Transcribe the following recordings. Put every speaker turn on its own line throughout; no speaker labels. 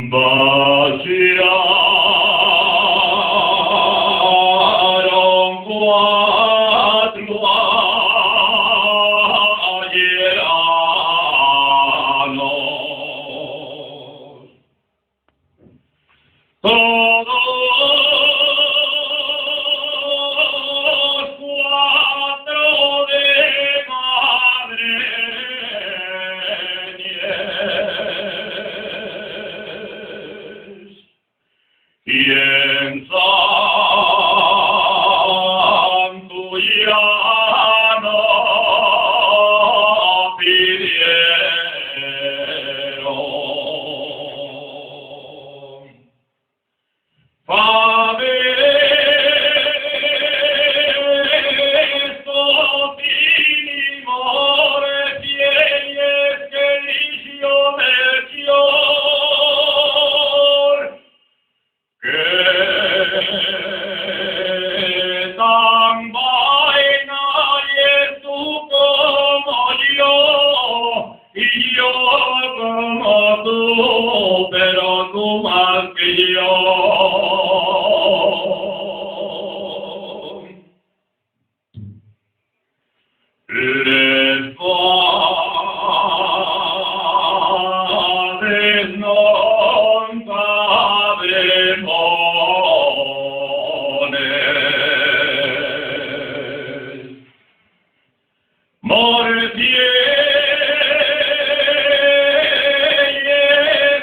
Vaciaron cuatro añeranos, todos cuatro de madre niñez, y en santo llano pidieron. Padre, sotinimore tienies que dicio Melchior, que tan vaina es tú como yo, y yo como tú, pero tú más que yo. Les padres non sabremones, mortielles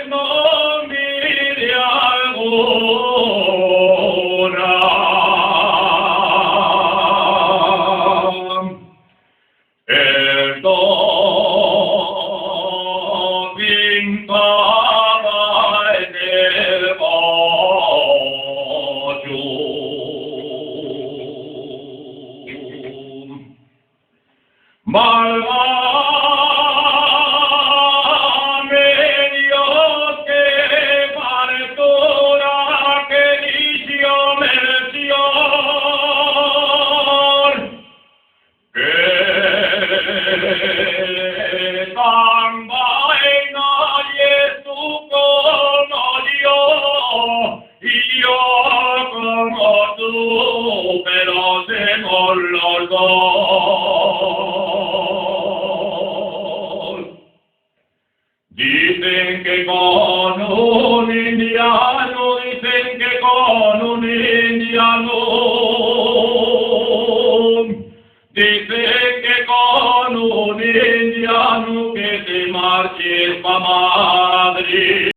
non vide alguna. Esto pintaba en el bollo. Válgame Dios, que partura que dicio Melchior, que tan vaina es tú como yo, y yo como tú, pero somos los dos. Dicen que con un indiano